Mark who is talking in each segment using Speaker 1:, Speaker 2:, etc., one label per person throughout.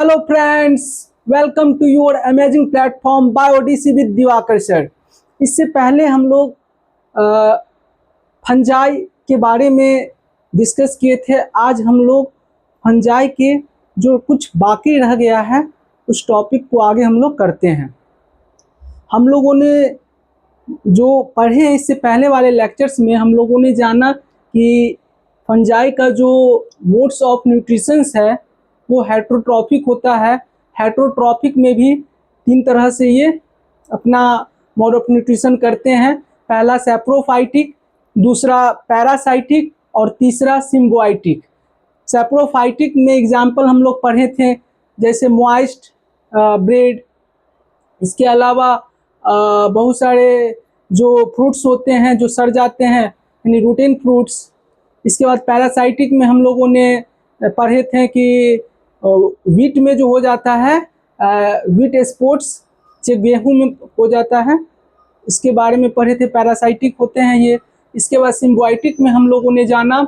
Speaker 1: Hello friends, welcome to your amazing platform BioDC with Diwakar sir. इससे पहले हम लोग फंजाई के बारे में डिस्कस किए थे। आज हम लोग फंजाई के जो कुछ बाकी रह गया है उस टॉपिक को आगे हम लोग करते हैं। हम लोगों ने जो पढ़े हैं इससे पहले वाले लेक्चर्स में हम लोगों ने जाना कि फंजाई का जो मोड्स ऑफ न्यूट्रिशंस है वो हेट्रोट्रॉफिक होता है। हेट्रोट्रॉफिक में भी तीन तरह से ये अपना मोड ऑफ न्यूट्रिशन करते हैं। पहला सैप्रोफाइटिक, दूसरा पैरासाइटिक और तीसरा सिम्बायोटिक। सैप्रोफाइटिक में एग्जाम्पल हम लोग पढ़े थे जैसे मॉइस्ट ब्रेड, इसके अलावा बहुत सारे जो फ्रूट्स होते हैं जो सड़ जाते हैं यानी रूटेन फ्रूट्स। इसके बाद पैरासाइटिक में हम लोगों ने पढ़े थे कि वीट में जो हो जाता है वीट स्पोर्ट्स जो गेहूं में हो जाता है, इसके बारे में पढ़े थे, पैरासाइटिक होते हैं ये। इसके बाद सिम्बायोटिक में हम लोगों ने जाना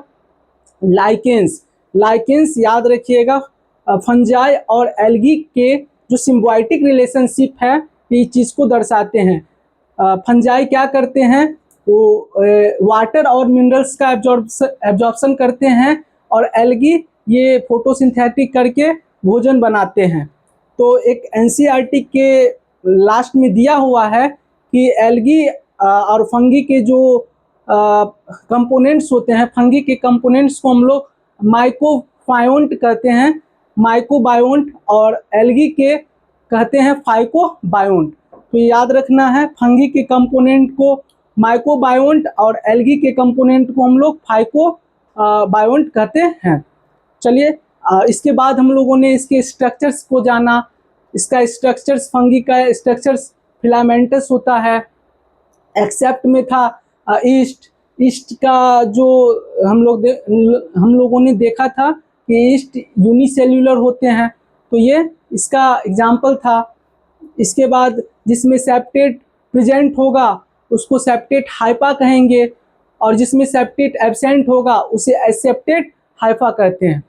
Speaker 1: लाइकेंस। लाइकेंस याद रखिएगा, फंजाई और एल्गी के जो सिम्बायोटिक रिलेशनशिप है ये चीज़ को दर्शाते हैं। फंजाई क्या करते हैं, वो वाटर और मिनरल्स का एब्जॉर्प्शन करते हैं और एल्गी ये फोटोसिंथेटिक करके भोजन बनाते हैं। तो एक एनसीईआरटी के लास्ट में दिया हुआ है कि एल्गी और फंगी के जो कंपोनेंट्स होते हैं, फंगी के कंपोनेंट्स को हम लोग माइकोबायोन्ट कहते हैं, माइकोबायोन्ट, और एल्गी के कहते हैं फाइकोबायोन्ट। तो याद रखना है, फंगी के कंपोनेंट को माइकोबायोन्ट और एल्गी के कंपोनेंट को हम लोग फाइकोबायोन्ट कहते हैं। चलिए इसके बाद हम लोगों ने इसके स्ट्रक्चर्स को जाना। इसका स्ट्रक्चर्स, फंगी का स्ट्रक्चर्स फिलामेंटस होता है। एक्सेप्ट में था ईस्ट। ईस्ट का जो हम लोगों ने देखा था कि ईस्ट यूनिसेल्युलर होते हैं, तो ये इसका एग्जाम्पल था। इसके बाद जिसमें सेप्टेट प्रेजेंट होगा उसको सेप्टेट हाइपा कहेंगे, और जिसमें सेप्टेट एब्सेंट होगा उसे एसेप्टेट हाइफा कहते हैं।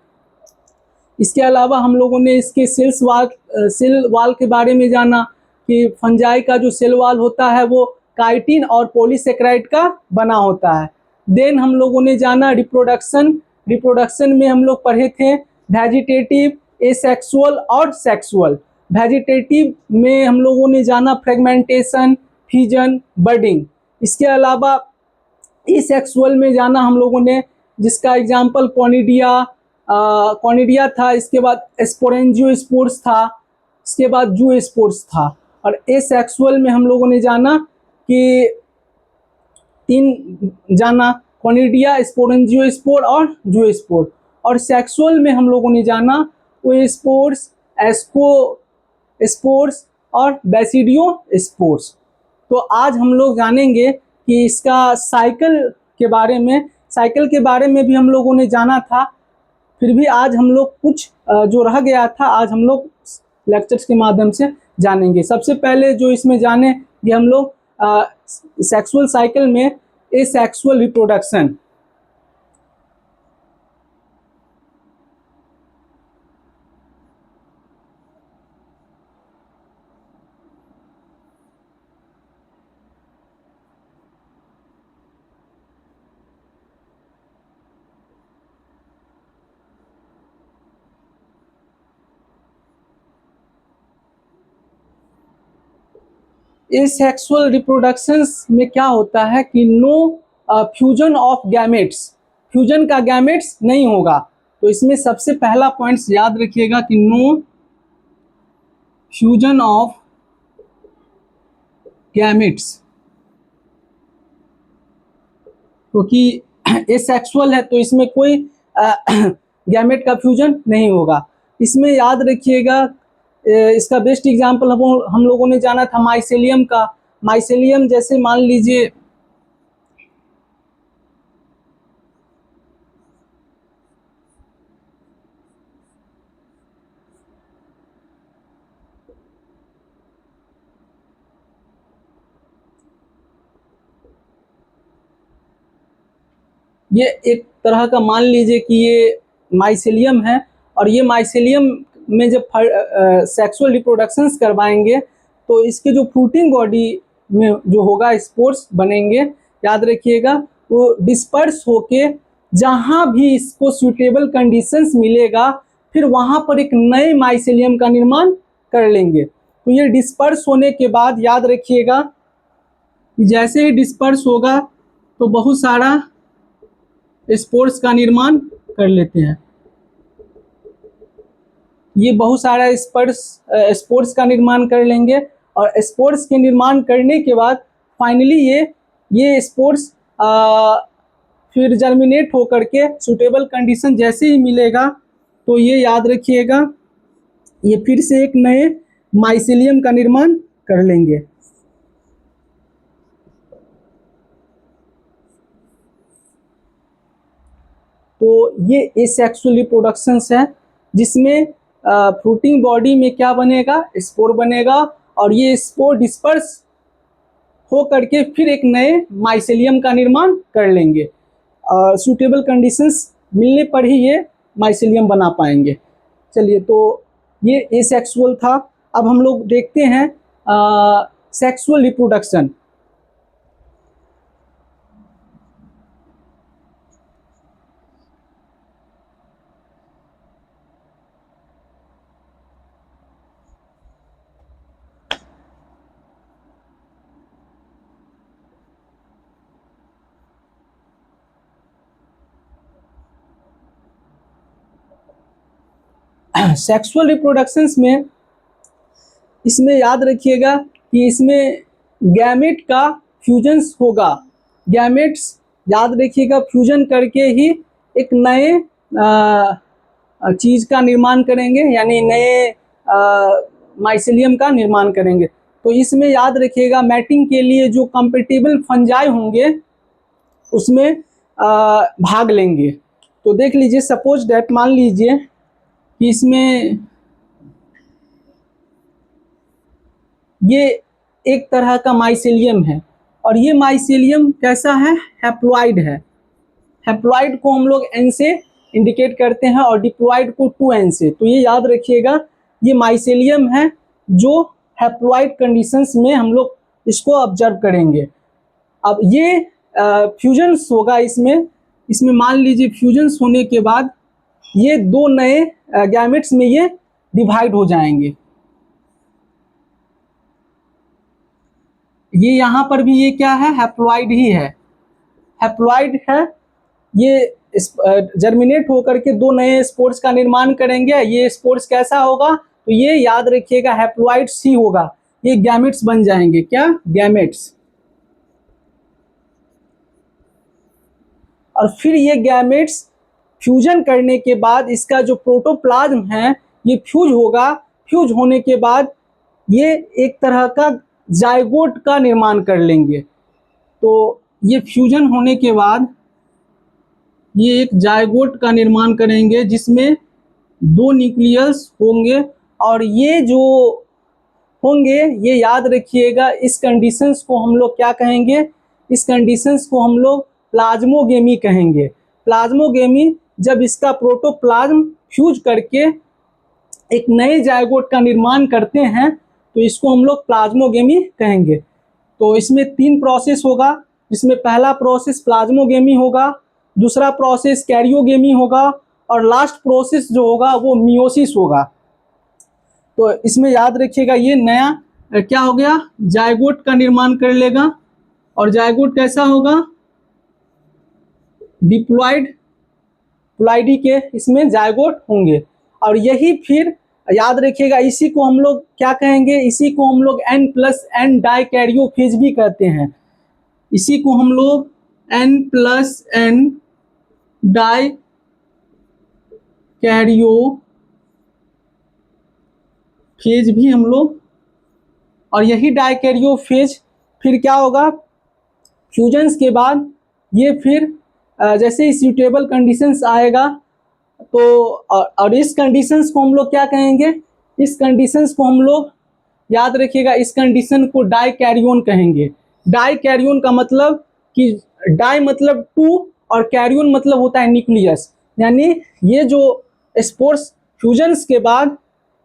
Speaker 1: इसके अलावा हम लोगों ने इसके सेल वाल के बारे में जाना कि फंजाई का जो सेल वाल होता है वो काइटिन और पॉलीसेकेराइड का बना होता है। देन हम लोगों ने जाना रिप्रोडक्शन। रिप्रोडक्शन में हम लोग पढ़े थे वेजिटेटिव, एसेक्सुअल और सेक्सुअल। वेजिटेटिव में हम लोगों ने जाना फ्रेगमेंटेशन, फ्यूजन, बडिंग। इसके अलावा एसेक्सुअल में जाना हम लोगों ने, जिसका एग्जाम्पल कॉनिडिया था। इसके बाद स्पोरेंजियोस्पोर्स था। इसके बाद जूस्पोर्स था। और एसेक्सुअल में हम लोगों ने जाना कि कॉनिडिया, स्पोरेंजियोस्पोर और जूस्पोर। और सेक्सुअल में हम लोगों ने जाना ओस्पोर्स, एस्कोस्पोर्स और बैसिडियोस्पोर्स। तो आज हम लोग जानेंगे कि इसका साइकिल के बारे में भी हम लोगों ने जाना था। फिर भी आज हम लोग कुछ जो रह गया था आज हम लोग लेक्चर्स के माध्यम से जानेंगे। सबसे पहले जो इसमें जाने कि हम लोग सेक्सुअल साइकिल में एसेक्सुअल रिप्रोडक्शन। एसेक्सुअल रिप्रोडक्शंस में क्या होता है कि no fusion of gametes, fusion का गैमेट्स नहीं होगा। तो इसमें सबसे पहला पॉइंट्स याद रखिएगा कि नो फ्यूजन ऑफ गैमेट्स, क्योंकि एसेक्सुअल है तो इसमें कोई गैमेट का फ्यूजन नहीं होगा। इसमें याद रखिएगा, इसका बेस्ट एग्जांपल हम लोगों ने जाना था माइसेलियम का। माइसेलियम जैसे मान लीजिए ये एक तरह का, मान लीजिए कि ये माइसेलियम है और ये माइसेलियम में जब सेक्सुअल रिप्रोडक्शंस करवाएंगे तो इसके जो फ्रूटिंग बॉडी में जो होगा स्पोर्स बनेंगे, याद रखिएगा, वो डिस्पर्स होके जहाँ भी इसको सूटेबल कंडीशंस मिलेगा फिर वहाँ पर एक नए माइसेलियम का निर्माण कर लेंगे। तो ये डिस्पर्स होने के बाद याद रखिएगा कि जैसे ही डिस्पर्स होगा तो बहुत सारा स्पोर्स का निर्माण कर लेते हैं। ये बहुत सारा स्पोर्स का निर्माण कर लेंगे और स्पोर्स के निर्माण करने के बाद फाइनली ये स्पोर्स फिर जर्मिनेट होकर के सूटेबल कंडीशन जैसे ही मिलेगा तो ये याद रखिएगा ये फिर से एक नए माइसेलियम का निर्माण कर लेंगे। तो ये एसेक्सुअल रिप्रोडक्शंस है जिसमें फ्रूटिंग बॉडी में क्या बनेगा, स्पोर बनेगा और ये स्पोर डिस्पर्स हो करके फिर एक नए माइसेलियम का निर्माण कर लेंगे और सूटेबल कंडीशंस मिलने पर ही ये माइसेलियम बना पाएंगे। चलिए, तो ये एसेक्सुअल था। अब हम लोग देखते हैं सेक्सुअल रिप्रोडक्शन। सेक्सुअल रिप्रोडक्शंस में इसमें याद रखिएगा कि इसमें गैमेट का फ्यूजन्स होगा। गैमेट्स याद रखिएगा फ्यूजन करके ही एक नए चीज़ का निर्माण करेंगे, यानी नए माइसेलियम का निर्माण करेंगे। तो इसमें याद रखिएगा मैटिंग के लिए जो कंपेटिबल फंजाई होंगे उसमें भाग लेंगे। तो देख लीजिए, सपोज दैट मान लीजिए कि इसमें ये एक तरह का माइसेलियम है और ये माइसेलियम कैसा है, हैप्लॉइड है। हैप्लॉइड को हम लोग N से इंडिकेट करते हैं और डिप्लॉइड को 2N से। तो ये याद रखिएगा ये माइसेलियम है जो हैप्लॉइड कंडीशंस में हम लोग इसको ऑब्जर्व करेंगे। अब ये फ्यूजन्स होगा इसमें मान लीजिए फ्यूजन्स होने के बाद ये दो नए गैमेट्स में ये डिवाइड हो जाएंगे। ये यहाँ पर भी ये क्या है, हैप्लॉइड ही है, हैप्लॉइड है। ये जर्मिनेट होकर के दो नए स्पोर्स का निर्माण करेंगे। ये स्पोर्स कैसा होगा, तो ये याद रखिएगा हैप्लॉइड्स ही होगा। ये गैमेट्स बन जाएंगे, क्या, गैमेट्स। और फिर ये गैमेट्स फ्यूजन करने के बाद इसका जो प्रोटोप्लाज्म है ये फ्यूज होगा। फ्यूज होने के बाद ये एक तरह का जायगोट का निर्माण कर लेंगे। तो ये फ्यूजन होने के बाद ये एक जायगोट का निर्माण करेंगे जिसमें दो न्यूक्लियस होंगे और ये जो होंगे ये याद रखिएगा इस कंडीशंस को हम लोग क्या कहेंगे, इस कंडीशंस को हम लोग प्लाज्मोगेमी कहेंगे। प्लाज्मोगेमी जब इसका प्रोटोप्लाज्म फ्यूज करके एक नए जायगोट का निर्माण करते हैं तो इसको हम लोग प्लाज्मोगेमी कहेंगे। तो इसमें 3 प्रोसेस होगा, जिसमें पहला प्रोसेस प्लाज्मोगेमी होगा, दूसरा प्रोसेस कैरियोगेमी होगा और लास्ट प्रोसेस जो होगा वो मियोसिस होगा। तो इसमें याद रखिएगा ये नया क्या हो गया, जायगोट का निर्माण कर लेगा और जायगोट कैसा होगा, डिप्लॉइड, प्लॉइडी के इसमें जायगोट होंगे। और यही फिर याद रखिएगा इसी को हम लोग क्या कहेंगे, इसी को हम लोग N+N डाइकैरियोफेज भी कहते हैं। इसी को हम लोग N+N डाइकैरियोफेज भी हम लोग, और यही डाइकैरियोफेज फिर क्या होगा, फ्यूजन्स के बाद ये फिर जैसे ही सूटेबल कंडीशंस आएगा तो और इस कंडीशंस को हम लोग क्या कहेंगे, इस कंडीशंस को हम लोग याद रखिएगा इस कंडीशन को डाइकैरियोन कहेंगे। डाइकैरियोन का मतलब कि डाई मतलब 2 और कैरियोन मतलब होता है न्यूक्लियस, यानी ये जो स्पोर्स फ्यूजन्स के बाद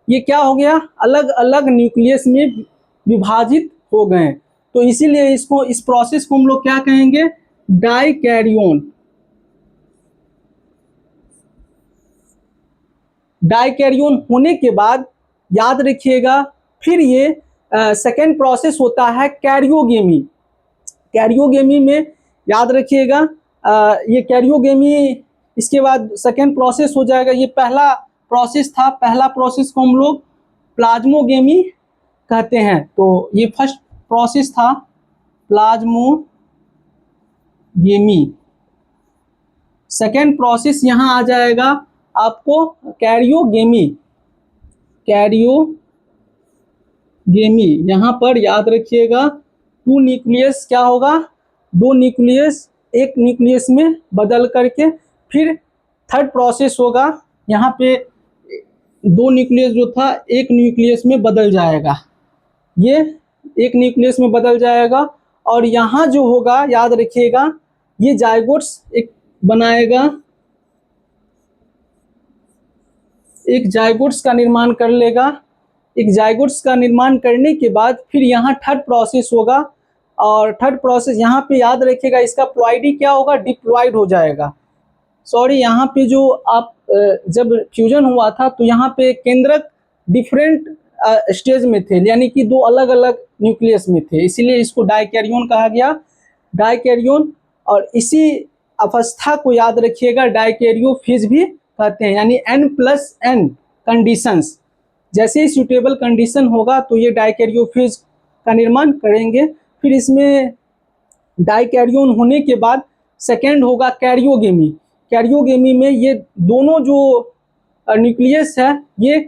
Speaker 1: ये क्या हो गया, अलग अलग न्यूक्लियस में विभाजित हो गए। तो इसीलिए इसको, इस प्रोसेस को हम लोग क्या कहेंगे, डाइकैरियोन। डाइकैरियोन होने के बाद याद रखिएगा, फिर ये सेकेंड प्रोसेस होता है कैरियोगेमी। कैरियोगेमी में याद रखिएगा, ये कैरियोगेमी, इसके बाद सेकेंड प्रोसेस हो जाएगा। ये पहला प्रोसेस था, पहला प्रोसेस को हम लोग प्लाज्मोगेमी कहते हैं। तो ये फर्स्ट प्रोसेस था प्लाज्मोगेमी। सेकेंड प्रोसेस यहाँ आ जाएगा आपको कैरियोगेमी। कैरियोगेमी यहाँ पर याद रखिएगा, टू न्यूक्लियस क्या होगा, दो न्यूक्लियस एक न्यूक्लियस में बदल करके फिर थर्ड प्रोसेस होगा। यहाँ पे दो न्यूक्लियस जो था एक न्यूक्लियस में बदल जाएगा, ये एक न्यूक्लियस में बदल जाएगा। और यहाँ जो होगा याद रखिएगा, ये जाइगोट्स एक बनाएगा, एक जाइगोट्स का निर्माण कर लेगा। एक जाइगोट्स का निर्माण करने के बाद फिर यहाँ थर्ड प्रोसेस होगा। और थर्ड प्रोसेस यहाँ पे याद रखिएगा, इसका प्लॉइडी क्या होगा, डिप्लॉइड हो जाएगा। सॉरी, यहाँ पे जो आप जब फ्यूजन हुआ था तो यहाँ पे केंद्रक डिफरेंट स्टेज में थे, यानी कि दो अलग अलग न्यूक्लियस में थे, इसीलिए इसको डाइकैरियोन कहा गया, डाइकैरियोन। और इसी अवस्था को याद रखिएगा डाइकैरियोफेज भी कहते हैं, यानी N+N कंडीशंस। जैसे ही सूटेबल कंडीशन होगा तो ये डाइकैरियोफेज का निर्माण करेंगे। फिर इसमें डाइकैरियोन होने के बाद सेकेंड होगा कैरियोगेमी। कैरियोगेमी में ये दोनों जो न्यूक्लियस है ये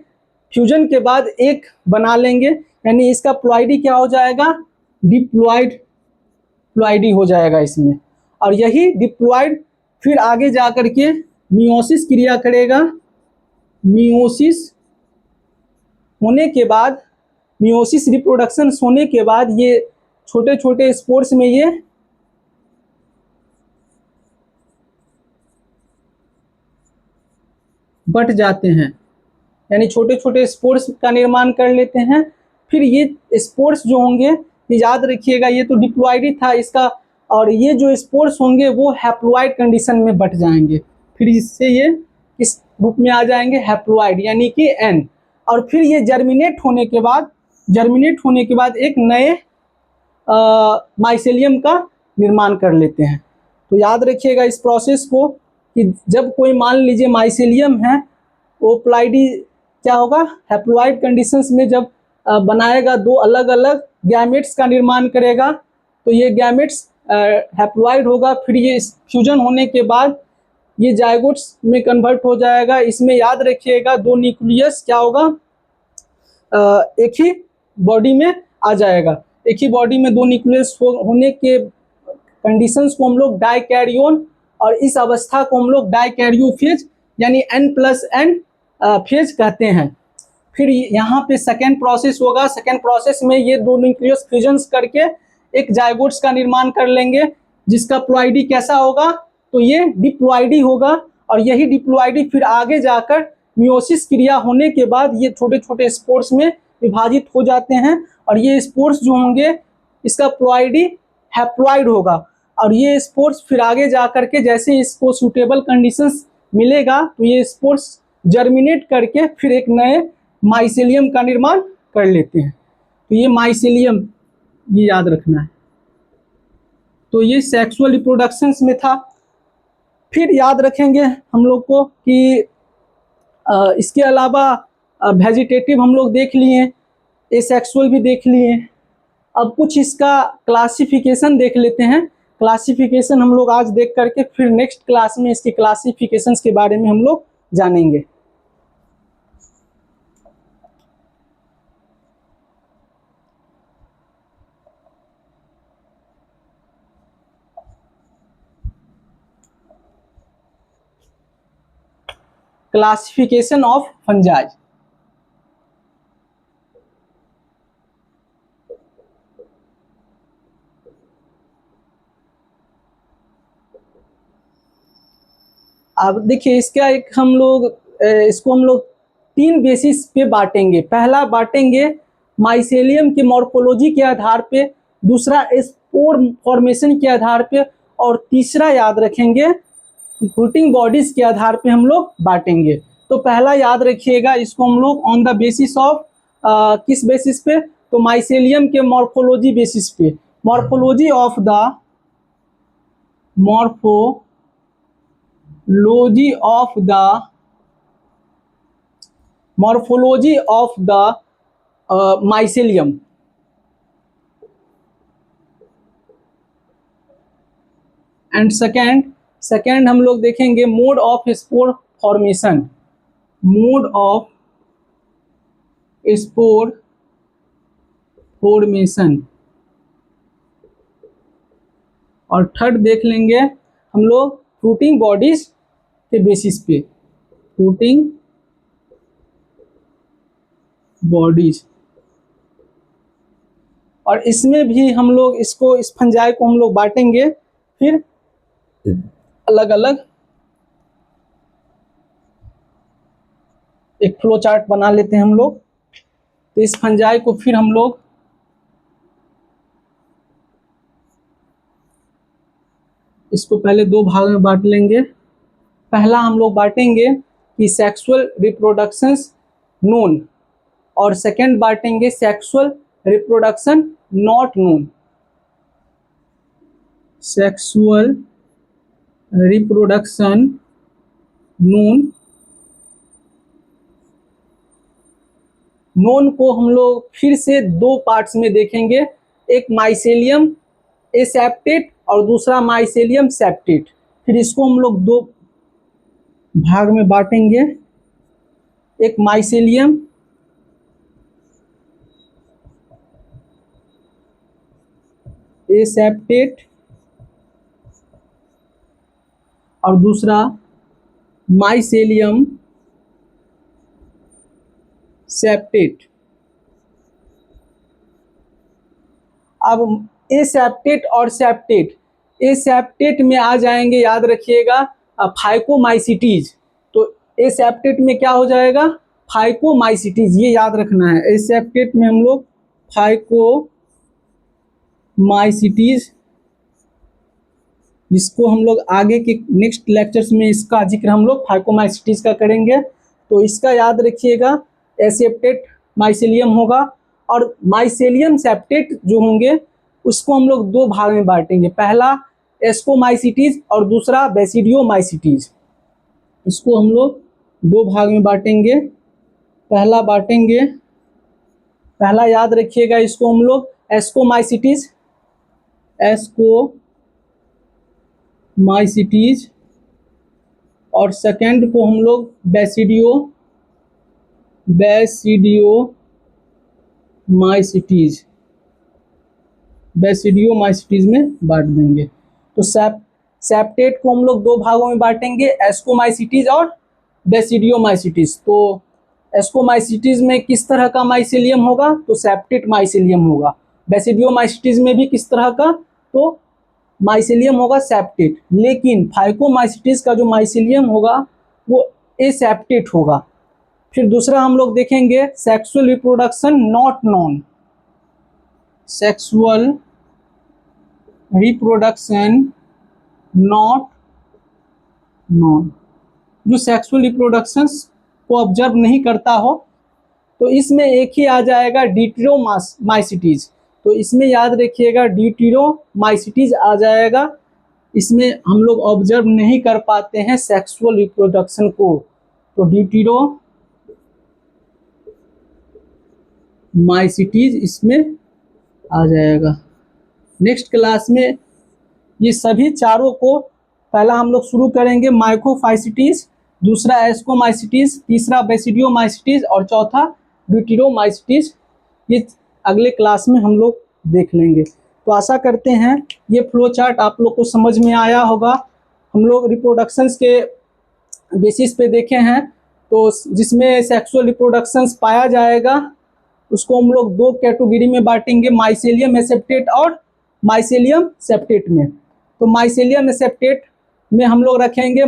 Speaker 1: फ्यूजन के बाद एक बना लेंगे, यानी इसका प्लॉइडी क्या हो जाएगा, डिप्लॉइड, प्लॉइडी हो जाएगा इसमें। और यही डिप्लॉइड फिर आगे जा कर के मियोसिस क्रिया करेगा। मियोसिस होने के बाद, मियोसिस रिप्रोडक्शन होने के बाद ये छोटे छोटे स्पोर्स में ये बट जाते हैं, यानी छोटे छोटे स्पोर्स का निर्माण कर लेते हैं। फिर ये स्पोर्स जो होंगे, ये याद रखिएगा, ये तो डिप्लॉइड था इसका, और ये जो स्पोर्स होंगे वो हैप्लॉइड कंडीशन में बट जाएंगे। फिर इससे ये इस रूप में आ जाएंगे हैप्लॉइड, यानी कि N। और फिर ये जर्मिनेट होने के बाद, जर्मिनेट होने के बाद एक नए माइसेलियम का निर्माण कर लेते हैं। तो याद रखिएगा इस प्रोसेस को, कि जब कोई मान लीजिए माइसेलियम है, वो प्लाइडी क्या होगा, हैप्लॉइड कंडीशंस में जब बनाएगा, दो अलग अलग गैमेट्स का निर्माण करेगा, तो ये गैमेट्स हैप्लॉइड होगा। फिर ये फ्यूजन होने के बाद ये जाइगोट्स में कन्वर्ट हो जाएगा। इसमें याद रखिएगा दो न्यूक्लियस क्या होगा, एक ही बॉडी में आ जाएगा। एक ही बॉडी में दो न्यूक्लियस होने के कंडीशंस को हम लोग डाइकैरियोन, और इस अवस्था को हम लोग डाइकैरियोफेज यानी N+N फेज कहते हैं। फिर यहाँ पे सेकेंड प्रोसेस होगा। सेकेंड प्रोसेस में ये दो न्यूक्लियस फ्यूजन्स करके एक जाइगोट्स का निर्माण कर लेंगे, जिसका प्लॉइडी कैसा होगा, तो ये डिप्लॉइडी होगा। और यही डिप्लॉइडी फिर आगे जाकर मियोसिस क्रिया होने के बाद ये छोटे छोटे स्पोर्स में विभाजित हो जाते हैं। और ये स्पोर्स जो होंगे, इसका प्लॉइडी हैप्लॉइड होगा। और ये स्पोर्स फिर आगे जा करके जैसे इसको सूटेबल कंडीशंस मिलेगा, तो ये स्पोर्स जर्मिनेट करके फिर एक नए माइसेलियम का निर्माण कर लेते हैं। तो ये माइसेलियम, ये याद रखना है। तो ये सेक्सुअल रिप्रोडक्शंस में था। फिर याद रखेंगे हम लोग को कि इसके अलावा वेजिटेटिव हम लोग देख लिए, एसेक्सुअल भी देख लिए। अब कुछ इसका क्लासिफिकेशन देख लेते हैं। क्लासिफिकेशन हम लोग आज देख करके फिर नेक्स्ट क्लास में इसके क्लासिफिकेशंस के बारे में हम लोग जानेंगे। Classification of fungi. अब देखिए इसका एक हम लोग इसको हम लोग 3 बेसिस पे बांटेंगे। पहला बांटेंगे माइसेलियम के मॉर्फोलॉजी के आधार पे, दूसरा स्पोर फॉर्मेशन के आधार पे, और तीसरा याद रखेंगे फ्रूटिंग बॉडीज के आधार पे हम लोग बांटेंगे। तो पहला याद रखिएगा, इसको हम लोग ऑन द बेसिस ऑफ किस बेसिस पे, तो माइसेलियम के मॉर्फोलॉजी बेसिस पे, morphology of the morphology of the mycelium. And second हम लोग देखेंगे mode of spore formation, mode of spore formation. और थर्ड देख लेंगे हम लोग फ्रूटिंग बॉडीज के बेसिस पे, फ्रूटिंग बॉडीज। और इसमें भी हम लोग इसको, इस फंजाई को हम लोग बांटेंगे फिर अलग अलग। एक फ्लो चार्ट बना लेते हैं हम लोग। तो इस फंजाई को फिर हम लोग इसको पहले 2 भाग में बांट लेंगे। पहला हम लोग बांटेंगे कि सेक्सुअल रिप्रोडक्शंस नोन, और सेकंड बांटेंगे sexual reproduction not known. Sexual reproduction known को हम लोग फिर से 2 पार्ट्स में देखेंगे, एक माइसेलियम एसेप्टेट और दूसरा माइसेलियम सेप्टेट। फिर इसको हम लोग 2 भाग में बांटेंगे, एक माइसेलियम एसेप्टेट और दूसरा माइसेलियम सेप्टेट। अब एसेप्टेट और सेप्टेट, एसेप्टेट में आ जाएंगे, याद रखिएगा, फाइकोमाइसिटीज। तो एसेप्टेट में क्या हो जाएगा, फाइकोमाइसिटीज, ये याद रखना है। एसेप्टेट में हम लोग फाइकोमाइसिटीज, जिसको हम लोग आगे के नेक्स्ट लेक्चर्स में इसका जिक्र हम लोग फाइकोमाइसिटीज का करेंगे। तो इसका याद रखिएगा, एसेप्टेट माइसेलियम होगा, और माइसेलियम सेप्टेट जो होंगे उसको हम लोग 2 भाग में बांटेंगे, पहला एस्कोमाइसिटीज और दूसरा बेसिडियोमाइसिटीज। इसको हम लोग 2 भाग में बांटेंगे। पहला याद रखिएगा, इसको हम लोग एस्कोमाइसिटीज और सेकंड को हम लोग बेसिडियोमाइसिटीज में बांट देंगे। तो सेप्टेट को हम लोग 2 भागों में बांटेंगे, एस्कोमाइसिटीज और बेसिडियोमाइसिटीज। तो एस्कोमाइसिटीज में किस तरह का माइसेलियम होगा, तो सेप्टेट माइसेलियम होगा। बेसिडियोमाइसिटीज में भी किस तरह का, तो माइसेलियम होगा सेप्टेट। लेकिन फाइकोमाइसिटीज का जो माइसेलियम होगा वो एसेप्टेट होगा। फिर दूसरा हम लोग देखेंगे sexual reproduction not non, sexual reproduction not non, जो सेक्सुअल रिप्रोडक्शंस को ऑब्जर्व नहीं करता हो, तो इसमें एक ही आ जाएगा डिट्रोमाइसिटीज। तो इसमें याद रखिएगा डिट्रोमाइसिटीज आ जाएगा। इसमें हम लोग ऑब्जर्व नहीं कर पाते हैं सेक्सुअल रिप्रोडक्शन को, तो डिट्रोमाइसिटीज इसमें आ जाएगा। नेक्स्ट क्लास में ये सभी चारों को, पहला हम लोग शुरू करेंगे माइकोफाइसिटीज, दूसरा एस्कोमाइसिटीज, तीसरा बेसिडियोमाइसिटीज और चौथा डिट्रोमाइसिटीज। ये अगले क्लास में हम लोग देख लेंगे। तो आशा करते हैं ये फ्लो चार्ट आप लोग को समझ में आया होगा। हम लोग रिप्रोडक्शंस के बेसिस पे देखे हैं, तो जिसमें सेक्सुअल रिप्रोडक्शंस पाया जाएगा उसको हम लोग 2 कैटेगरी में बांटेंगे, माइसेलियम एसेप्टेट और माइसेलियम सेप्टेट में। तो माइसेलियम एसेप्टेट में हम लोग रखेंगे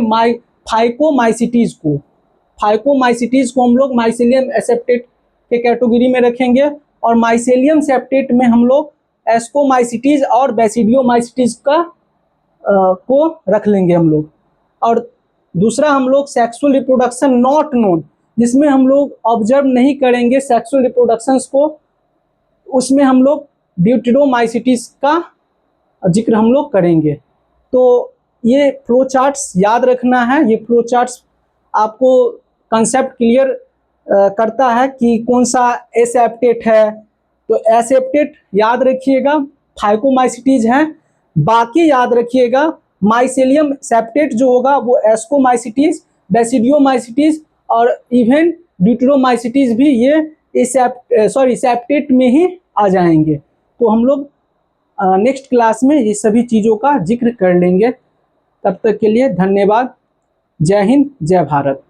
Speaker 1: फाइकोमाइसिटीज को। फाइकोमाइसिटीज को हम लोग माइसेलियम एसेप्टेट के कैटेगरी में रखेंगे, और माइसेलियम सेप्टेट में हम लोग एस्कोमाइसिटीज और बेसिडियोमाइसिटीज का को रख लेंगे हम लोग। और दूसरा हम लोग सेक्सुअल रिप्रोडक्शन नॉट नोन, जिसमें हम लोग ऑब्जर्व नहीं करेंगे सेक्सुअल रिप्रोडक्शंस को, उसमें हम लोग ड्यूटेरोमाइसिटीज का जिक्र हम लोग करेंगे। तो ये फ्लो चार्ट्स याद रखना है, ये फ्लो चार्ट्स आपको कंसेप्ट क्लियर करता है कि कौन सा एसेप्टेट है। तो एसेप्टेट याद रखिएगा, फाइकोमाइसिटीज है, बाकी याद रखिएगा माइसेलियम सेप्टेट जो होगा वो एस्कोमाइसिटीज, बेसिडियोमाइसिटीज और इवन ड्यूटेरोमाइसिटीज भी ये सेप्टेट में ही आ जाएंगे। तो हम लोग नेक्स्ट क्लास में ये सभी चीज़ों का जिक्र कर लेंगे। तब तक के लिए धन्यवाद। जय हिंद, जय भारत।